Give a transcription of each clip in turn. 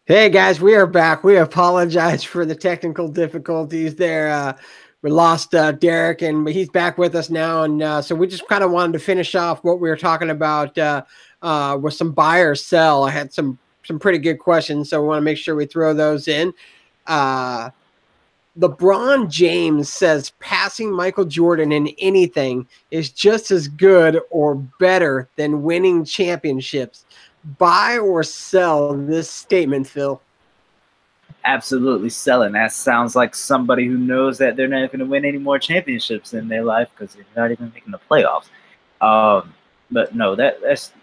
Hey guys, we are back. We apologize for the technical difficulties there. We lost Derek, and he's back with us now. And so we just kind of wanted to finish off what we were talking about with some buy or sell. I had some pretty good questions, so we want to make sure we throw those in. Uh, LeBron James says passing Michael Jordan in anything is just as good or better than winning championships. Buy or sell this statement, Phil? Absolutely selling. That sounds like somebody who knows that they're not going to win any more championships in their life because they're not even making the playoffs. But no, that's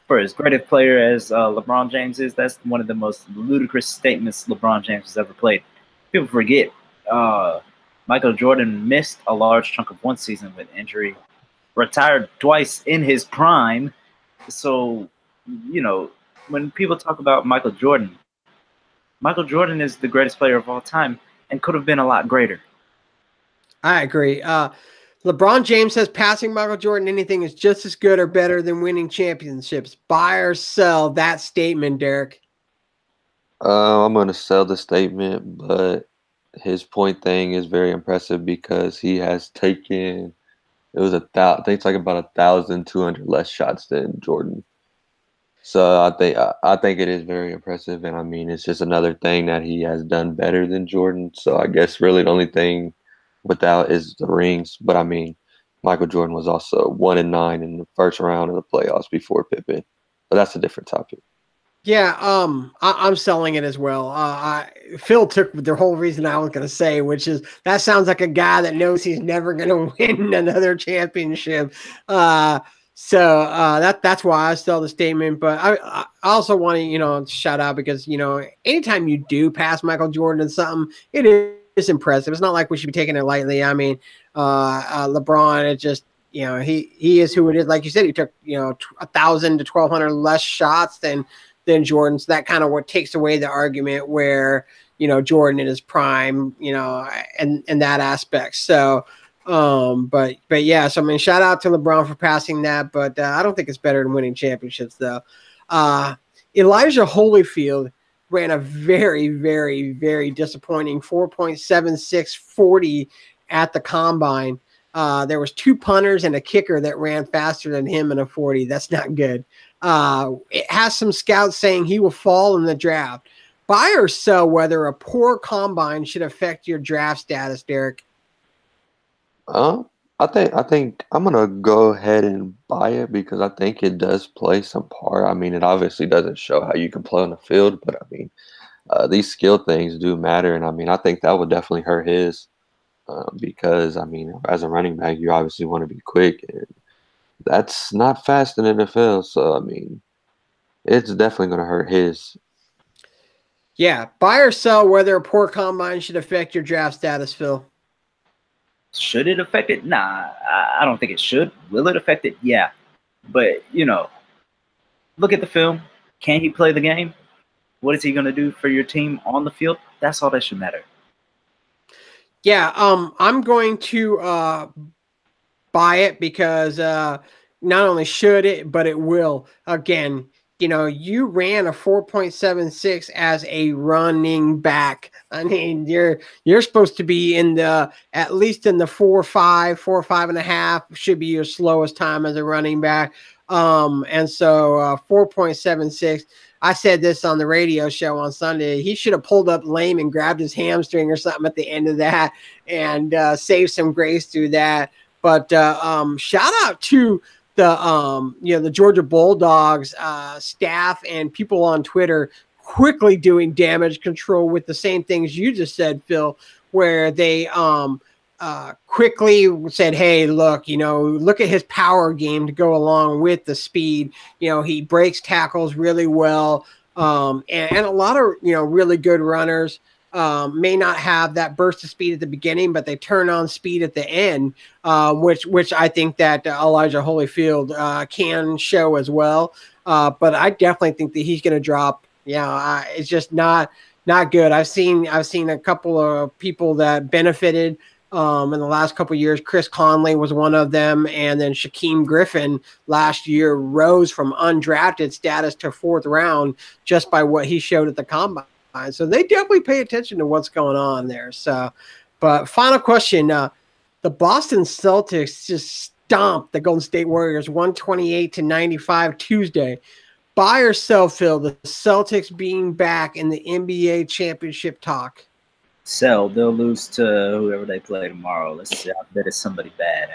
for as great a player as LeBron James is. That's one of the most ludicrous statements LeBron James has ever played. People forget Michael Jordan missed a large chunk of one season with injury, retired twice in his prime. So, when people talk about Michael Jordan is the greatest player of all time and could have been a lot greater. I agree. LeBron James says passing Michael Jordan anything is just as good or better than winning championships. Buy or sell that statement, Derek? I'm going to sell the statement, but his point thing is very impressive because he has taken I think it's like about 1,200 less shots than Jordan. So I think it is very impressive, and I mean it's just another thing that he has done better than Jordan. So I guess really the only thing without is the rings. But I mean, Michael Jordan was also 1-9 in the first round of the playoffs before Pippen. But that's a different topic. Yeah, I'm selling it as well. Phil took the whole reason I was going to say, which is that sounds like a guy that knows he's never going to win another championship. That's why I sell the statement. But I also want to shout out because anytime you do pass Michael Jordan in something, it is impressive. It's not like we should be taking it lightly. I mean, LeBron, it just he is who it is. Like you said, he took 1,000 to 1,200 less shots than Jordan. So that kind of what takes away the argument where Jordan in his prime, and that aspect. So. But yeah, so I mean, shout out to LeBron for passing that, but I don't think it's better than winning championships though. Elijah Holyfield ran a very, very, very disappointing 4.7640 at the combine. There was two punters and a kicker that ran faster than him in a 40. That's not good. It has some scouts saying he will fall in the draft. Buy or sell whether a poor combine should affect your draft status, Derek? I think I'm gonna go ahead and buy it because I think it does play some part. I mean, it obviously doesn't show how you can play on the field, but I mean, these skill things do matter, and I mean, I think that would definitely hurt his because I mean, as a running back, you obviously want to be quick, and that's not fast in the NFL. So I mean, it's definitely gonna hurt his. Yeah, buy or sell whether a poor combine should affect your draft status, Phil? Should it affect it? Nah, I don't think it should. Will it affect it? Yeah. But, look at the film. Can he play the game? What is he going to do for your team on the field? That's all that should matter. Yeah, I'm going to buy it because not only should it, but it will. Again, you ran a 4.76 as a running back. I mean, you're supposed to be in at least in the 4.5, 4.5 should be your slowest time as a running back. And so 4.76. I said this on the radio show on Sunday. He should have pulled up lame and grabbed his hamstring or something at the end of that and saved some grace through that. But shout out to the Georgia Bulldogs staff and people on Twitter quickly doing damage control with the same things you just said, Phil, where they quickly said, hey, look at his power game to go along with the speed. He breaks tackles really well. And a lot of, really good runners may not have that burst of speed at the beginning, but they turn on speed at the end, which I think that Elijah Holyfield can show as well. But I definitely think that he's going to drop. It's just not good. I've seen a couple of people that benefited in the last couple of years. Chris Conley was one of them, and then Shaquem Griffin last year rose from undrafted status to 4th round just by what he showed at the combine. So they definitely pay attention to what's going on there. So, but final question: the Boston Celtics just stomped the Golden State Warriors 128-95 Tuesday. Buy or sell, Phil, the Celtics being back in the NBA championship talk? Sell. They'll lose to whoever they play tomorrow. Let's see. I bet it's somebody bad.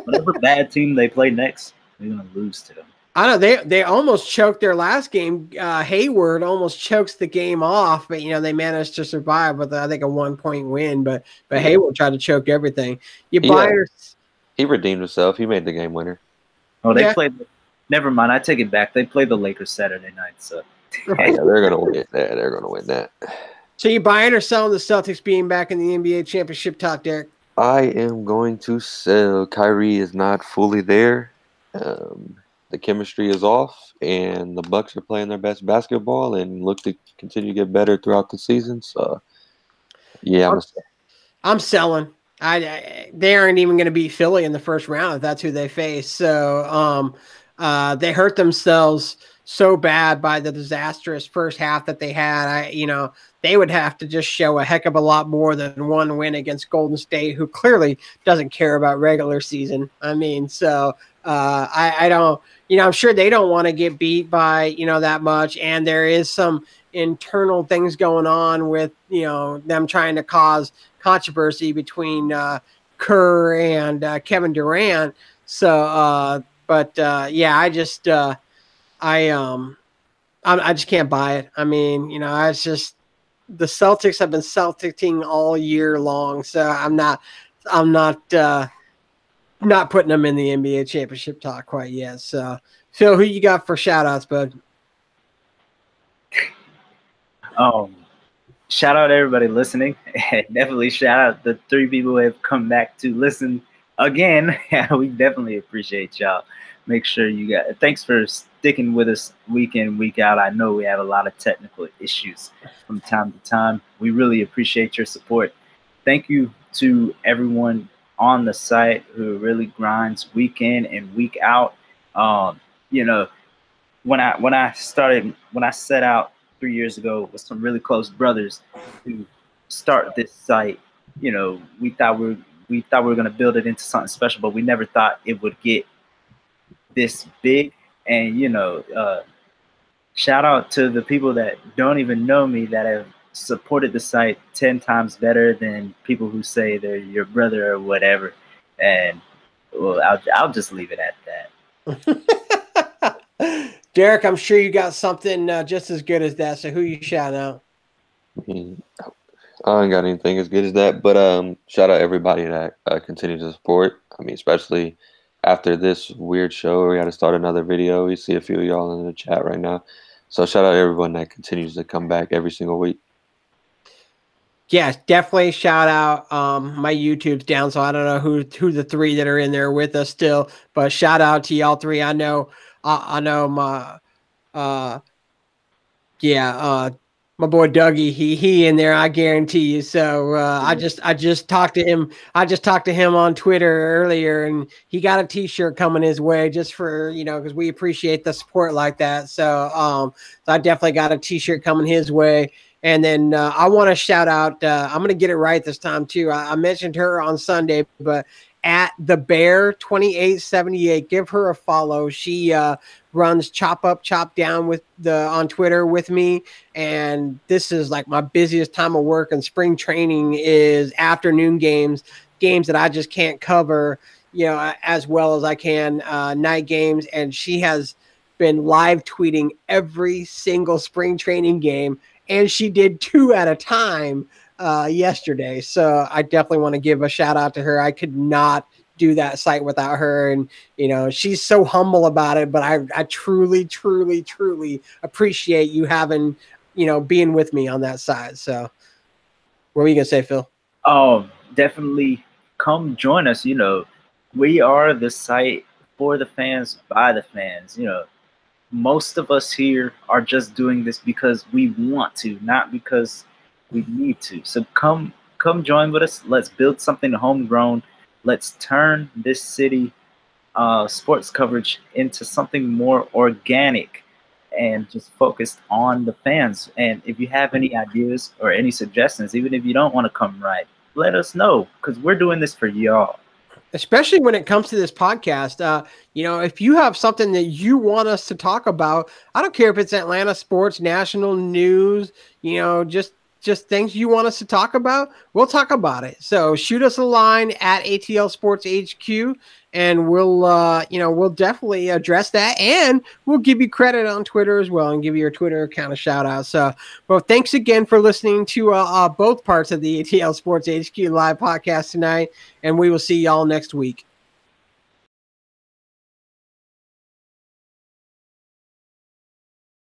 Whatever bad team they play next, they're gonna lose to them. I know they almost choked their last game. Hayward almost chokes the game off, but they managed to survive with I think a 1-point win. But Hayward tried to choke everything. He redeemed himself. He made the game winner. Oh, they played. Never mind. I take it back. They play the Lakers Saturday night. So yeah, they're gonna win that. They're gonna win that. So you buying or selling the Celtics being back in the NBA championship talk, Derek? I am going to sell. Kyrie is not fully there. The chemistry is off, and the Bucks are playing their best basketball and look to continue to get better throughout the season. So, yeah, I'm selling. They aren't even going to beat Philly in the first round if that's who they face. So they hurt themselves so bad by the disastrous first half that they had. They would have to just show a heck of a lot more than one win against Golden State, who clearly doesn't care about regular season. I mean, so I don't, I'm sure they don't want to get beat by, that much. And there is some internal things going on with, them trying to cause controversy between Kerr and Kevin Durant. So, I just can't buy it. I mean, it's just the Celtics have been Celticing all year long, so I'm not putting them in the NBA championship talk quite yet. So, Phil, who you got for shout outs, bud? Shout out to everybody listening. Definitely shout out the 3 people who have come back to listen again. We definitely appreciate y'all. Make sure thanks for sticking with us week in, week out. I know we have a lot of technical issues from time to time. We really appreciate your support. Thank you to everyone on the site who really grinds week in and week out. When I set out 3 years ago with some really close brothers to start this site, we thought we were going to build it into something special, but we never thought it would get this big. And shout out to the people that don't even know me that have supported the site 10 times better than people who say they're your brother or whatever. And well, I'll just leave it at that. Derek, I'm sure you got something just as good as that. So who you shout out? I ain't got anything as good as that, but shout out everybody that continues to support. I mean, especially after this weird show, we had to start another video. We see a few of y'all in the chat right now. So shout out everyone that continues to come back every single week. Yeah, definitely shout out. My YouTube's down, so I don't know who the 3 that are in there with us still, but shout out to y'all 3. I know my my boy Dougie, he in there, I guarantee you. So I just talked to him. I just talked to him on Twitter earlier, and he got a T-shirt coming his way just for because we appreciate the support like that. So I definitely got a T-shirt coming his way. And then I want to shout out. I'm going to get it right this time too. I mentioned her on Sunday, but at the Bear 2878, give her a follow. She runs Chop Up Chop Down on Twitter with me, and this is like my busiest time of work. And spring training is afternoon games that I just can't cover, as well as I can night games. And she has been live tweeting every single spring training game. And she did 2 at a time yesterday. So I definitely want to give a shout out to her. I could not do that site without her. And, she's so humble about it. But I truly, truly, truly appreciate you having, being with me on that side. So what were you going to say, Phil? Definitely come join us. We are the site for the fans, by the fans. Most of us here are just doing this because we want to, not because we need to. So come come join with us. Let's build something homegrown. Let's turn this city sports coverage into something more organic and just focused on the fans. And if you have any ideas or any suggestions, even if you don't want to come right, let us know, because we're doing this for y'all. Especially when it comes to this podcast. If you have something that you want us to talk about, I don't care if it's Atlanta sports, national news, just things you want us to talk about, we'll talk about it. So shoot us a line at ATL Sports HQ, and we'll definitely address that, and we'll give you credit on Twitter as well, and give you your Twitter account a shout out. So, well, thanks again for listening to both parts of the ATL Sports HQ live podcast tonight, and we will see y'all next week.